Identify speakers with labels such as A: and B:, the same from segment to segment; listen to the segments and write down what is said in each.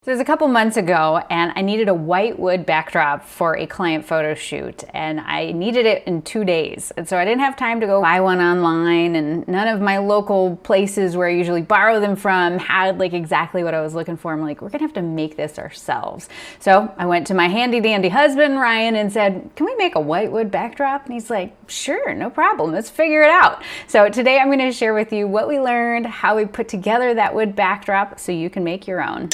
A: So it was a couple months ago and I needed a white wood backdrop for a client photo shoot and I needed it in 2 days. And so I didn't have time to go buy one online, and none of my local places where I usually borrow them from had like exactly what I was looking for. I'm like, we're gonna have to make this ourselves. So I went to my handy dandy husband, Ryan, and said, can we make a white wood backdrop? And he's like, sure, no problem, let's figure it out. So today I'm gonna share with you what we learned, how we put together that wood backdrop so you can make your own.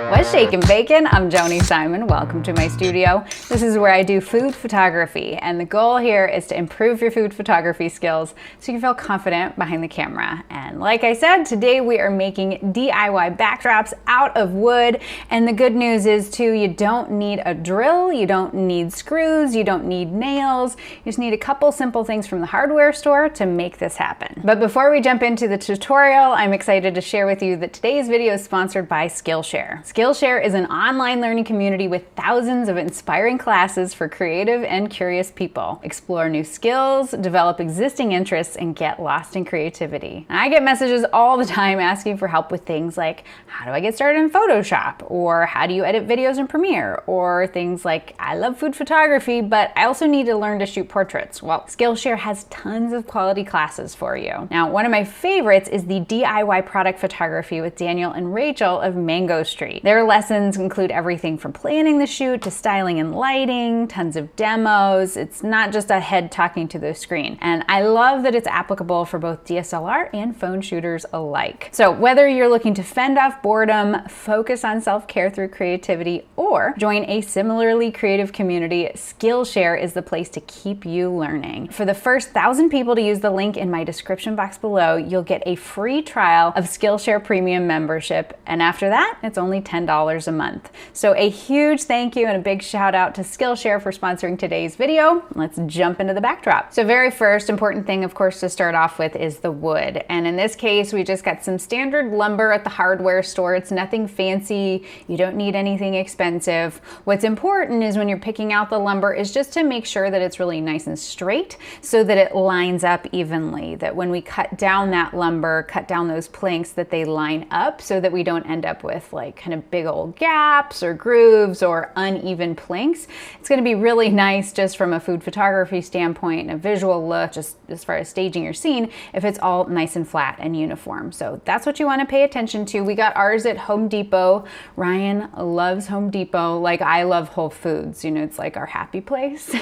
A: What's shakin' bacon? I'm Joni Simon. Welcome to my studio. This is where I do food photography, and the goal here is to improve your food photography skills so you feel confident behind the camera. And like I said, today we are making DIY backdrops out of wood, and the good news is too, you don't need a drill, you don't need screws, you don't need nails, you just need a couple simple things from the hardware store to make this happen. But before we jump into the tutorial, I'm excited to share with you that today's video is sponsored by Skillshare. Skillshare is an online learning community with thousands of inspiring classes for creative and curious people. Explore new skills, develop existing interests, and get lost in creativity. And I get messages all the time asking for help with things like, how do I get started in Photoshop? Or how do you edit videos in Premiere? Or things like, I love food photography, but I also need to learn to shoot portraits. Well, Skillshare has tons of quality classes for you. Now, one of my favorites is the DIY product photography with Daniel and Rachel of Mango Street. Their lessons include everything from planning the shoot to styling and lighting, tons of demos. It's not just a head talking to the screen. And I love that it's applicable for both DSLR and phone shooters alike. So whether you're looking to fend off boredom, focus on self-care through creativity, or join a similarly creative community, Skillshare is the place to keep you learning. For the first 1,000 people to use the link in my description box below, you'll get a free trial of Skillshare Premium membership. And after that, it's only $10 a month. So a huge thank you and a big shout out to Skillshare for sponsoring today's video. Let's jump into the backdrop. So very first important thing, of course, to start off with is the wood. And in this case, we just got some standard lumber at the hardware store. It's nothing fancy. You don't need anything expensive. What's important is when you're picking out the lumber is just to make sure that it's really nice and straight so that it lines up evenly, that when we cut down that lumber, cut down those planks, that they line up so that we don't end up with like kind of big old gaps or grooves or uneven planks. It's going to be really nice just from a food photography standpoint and a visual look, just as far as staging your scene, if it's all nice and flat and uniform. So that's what you want to pay attention to. We got ours at Home Depot. Ryan loves Home Depot like I love Whole Foods. You know, it's like our happy place.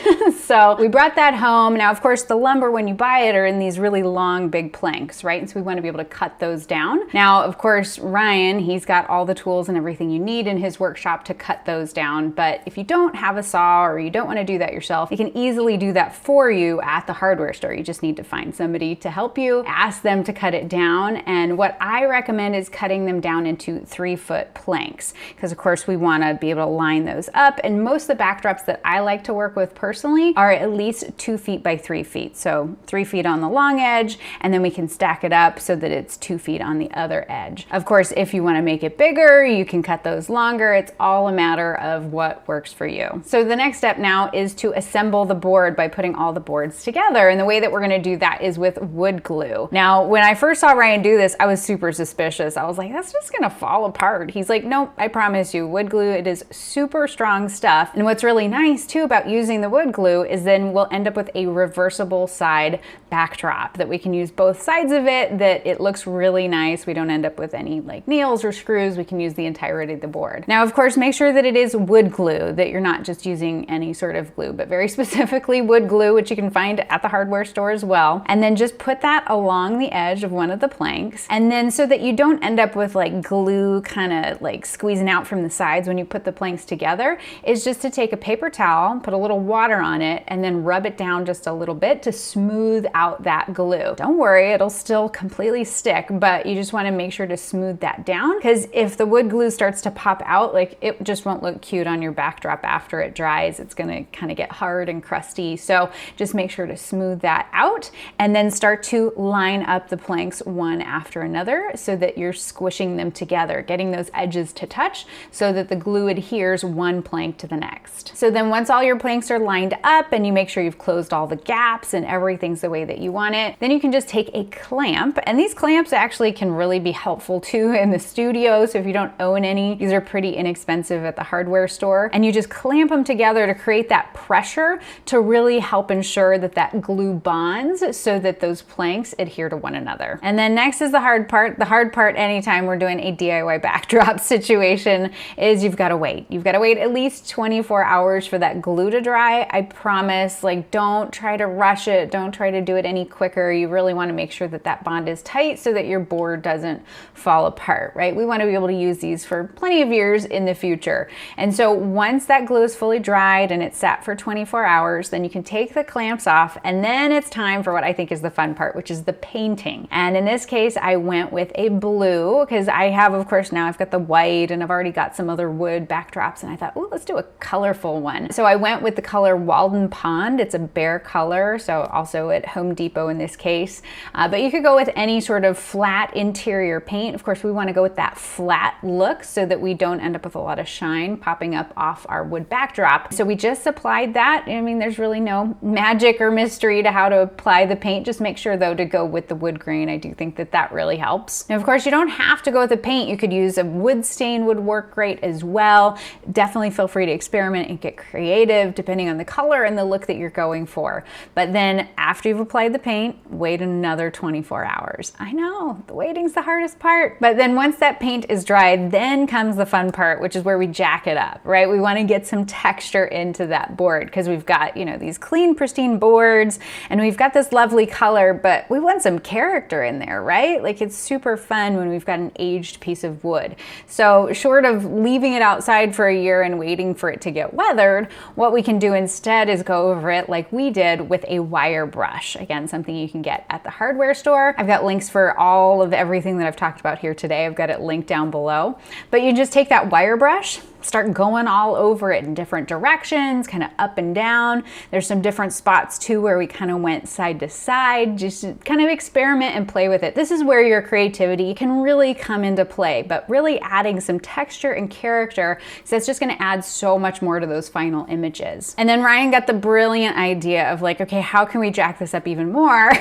A: So we brought that home. Now, of course, the lumber, when you buy it, are in these really long, big planks, right? And so we want to be able to cut those down. Now, of course, Ryan, he's got all the tools and everything you need in his workshop to cut those down. But if you don't have a saw or you don't want to do that yourself, you can easily do that for you at the hardware store. You just need to find somebody to help you, ask them to cut it down. And what I recommend is cutting them down into 3-foot planks, because of course we want to be able to line those up. And most of the backdrops that I like to work with personally are at least 2 feet by 3 feet. So 3 feet on the long edge, and then we can stack it up so that it's 2 feet on the other edge. Of course, if you want to make it bigger, you can cut those longer. It's all a matter of what works for you. So the next step now is to assemble the board by putting all the boards together. And the way that we're going to do that is with wood glue. Now, when I first saw Ryan do this, I was super suspicious. I was like, that's just going to fall apart. He's like, nope, I promise you, wood glue, it is super strong stuff. And what's really nice too about using the wood glue is then we'll end up with a reversible side backdrop that we can use both sides of it, that it looks really nice. We don't end up with any like nails or screws. We can use the entirety of the board. Now, of course, make sure that it is wood glue, that you're not just using any sort of glue, but very specifically wood glue, which you can find at the hardware store as well. And then just put that along the edge of one of the planks. And then so that you don't end up with like glue kind of like squeezing out from the sides when you put the planks together, is just to take a paper towel, put a little water on it, and then rub it down just a little bit to smooth out that glue. Don't worry, it'll still completely stick, but you just want to make sure to smooth that down, because if the wood glue starts to pop out, like it just won't look cute on your backdrop after it dries. It's going to kind of get hard and crusty. So just make sure to smooth that out and then start to line up the planks one after another so that you're squishing them together, getting those edges to touch so that the glue adheres one plank to the next. So then once all your planks are lined up and you make sure you've closed all the gaps and everything's the way that you want it. Then you can just take a clamp, and these clamps actually can really be helpful too in the studio. So if you don't own any, these are pretty inexpensive at the hardware store, and you just clamp them together to create that pressure to really help ensure that that glue bonds so that those planks adhere to one another. And then next is the hard part. The hard part anytime we're doing a DIY backdrop situation is you've got to wait. You've got to wait at least 24 hours for that glue to dry. I promise, like, don't try to rush it. Don't try to do it any quicker. You really want to make sure that that bond is tight so that your board doesn't fall apart, right? We want to be able to use these for plenty of years in the future. And so once that glue is fully dried and it's sat for 24 hours, then you can take the clamps off, and then it's time for what I think is the fun part, which is the painting. And in this case, I went with a blue because I have, of course, now I've got the white and I've already got some other wood backdrops, and I thought, oh, let's do a colorful one. So I went with the color Walden Pond. It's a bear color, so also at Home Depot in this case. But you could go with any sort of flat interior paint. Of course, we want to go with that flat look so that we don't end up with a lot of shine popping up off our wood backdrop. So we just applied that. I mean, there's really no magic or mystery to how to apply the paint. Just make sure though to go with the wood grain. I do think that that really helps. And of course, you don't have to go with the paint. You could use a wood stain, would work great as well. Definitely feel free to experiment and get creative depending on the color and the look that you're going for. But then after you've applied the paint, wait another 24 hours. I know, the waiting's the hardest part. But then once that paint is dried, then comes the fun part, which is where we jack it up, right? We want to get some texture into that board because we've got, you know, these clean, pristine boards and we've got this lovely color, but we want some character in there, right? Like, it's super fun when we've got an aged piece of wood. So short of leaving it outside for a year and waiting for it to get weathered, what we can do instead is go over it like we did with a wire brush. Again, something you can get at the hardware store. I've got links for all of everything that I've talked about here today. I've got it linked down below. But you just take that wire brush, start going all over it in different directions, kind of up and down. There's some different spots too where we kind of went side to side, just kind of experiment and play with it. This is where your creativity can really come into play, but really adding some texture and character, so that's just going to add so much more to those final images. And then Ryan got the brilliant idea of like, okay, how can we jack this up even more?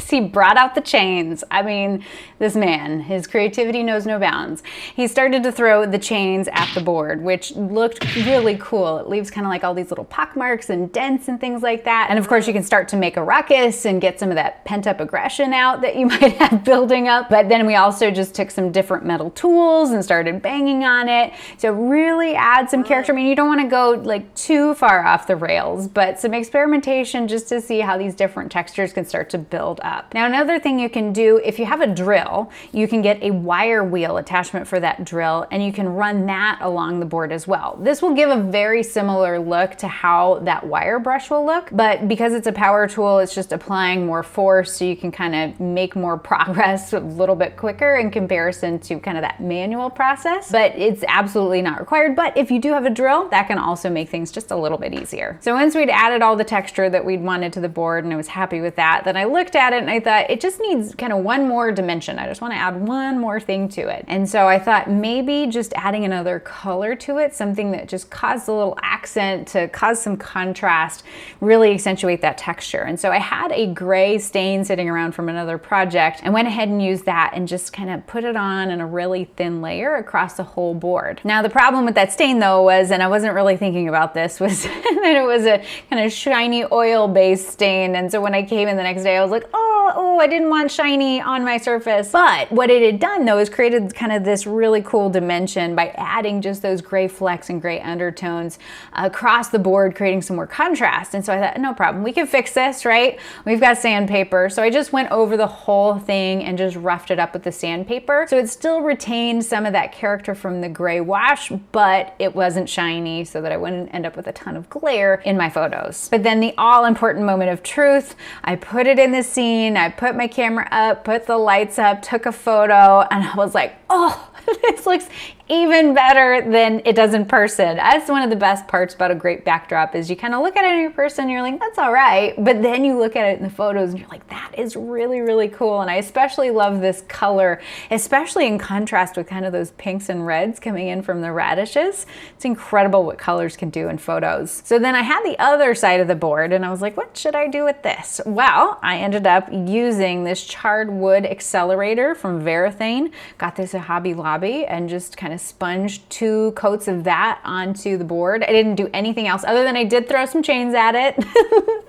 A: He brought out the chains. I mean, this man, his creativity knows no bounds. He started to throw the chains at the board, which looked really cool. It leaves kind of like all these little pock marks and dents and things like that. And of course you can start to make a ruckus and get some of that pent up aggression out that you might have building up. But then we also just took some different metal tools and started banging on it. So really add some character. I mean, you don't want to go like too far off the rails, but some experimentation just to see how these different textures can start to build up. Now, another thing you can do, if you have a drill, you can get a wire wheel attachment for that drill and you can run that along the board as well. This will give a very similar look to how that wire brush will look, but because it's a power tool, it's just applying more force so you can kind of make more progress a little bit quicker in comparison to kind of that manual process, but it's absolutely not required. But if you do have a drill, that can also make things just a little bit easier. So once we'd added all the texture that we'd wanted to the board and I was happy with that, then I looked at it and I thought it just needs kind of one more dimension. I just want to add one more thing to it. And so I thought maybe just adding another color to it, something that just caused a little accent to cause some contrast, really accentuate that texture. And so I had a gray stain sitting around from another project and went ahead and used that and just kind of put it on in a really thin layer across the whole board. Now the problem with that stain though was, and I wasn't really thinking about this, was that it was a kind of shiny oil-based stain. And so when I came in the next day, I was like, oh, I didn't want shiny on my surface. But what it had done though is created kind of this really cool dimension by adding just those gray flecks and gray undertones across the board, creating some more contrast. And so I thought, no problem, we can fix this, right? We've got sandpaper. So I just went over the whole thing and just roughed it up with the sandpaper. So it still retained some of that character from the gray wash, but it wasn't shiny so that I wouldn't end up with a ton of glare in my photos. But then the all important moment of truth, I put it in the scene, I put my camera up, put the lights up, took a photo, and I was like, oh, this looks even better than it does in person. That's one of the best parts about a great backdrop is you kind of look at it in person and you're like, that's all right. But then you look at it in the photos and you're like, that is really, really cool. And I especially love this color, especially in contrast with kind of those pinks and reds coming in from the radishes. It's incredible what colors can do in photos. So then I had the other side of the board and I was like, what should I do with this? Well, I ended up using this charred wood accelerator from Varathane. Got this at Hobby Lobby and just kind of sponged 2 coats of that onto the board. I didn't do anything else other than I did throw some chains at it,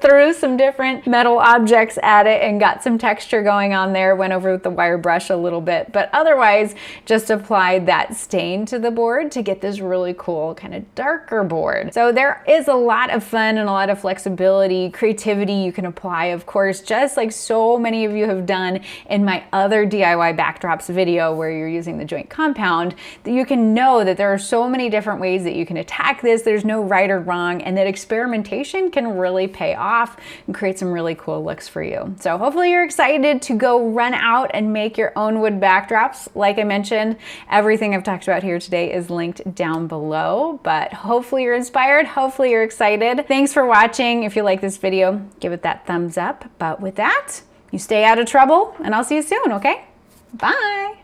A: threw some different metal objects at it and got some texture going on there, went over with the wire brush a little bit, but otherwise just applied that stain to the board to get this really cool kind of darker board. So there is a lot of fun and a lot of flexibility, creativity you can apply, of course, just like so many of you have done in my other DIY backdrops video where you're using the joint compound, that you can know that there are so many different ways that you can attack this. There's no right or wrong, and that experimentation can really pay off and create some really cool looks for you. So hopefully you're excited to go run out and make your own wood backdrops. Like I mentioned, everything I've talked about here today is linked down below, but hopefully you're inspired. Hopefully you're excited. Thanks for watching. If you like this video, give it that thumbs up. But with that, you stay out of trouble and I'll see you soon, okay? Bye.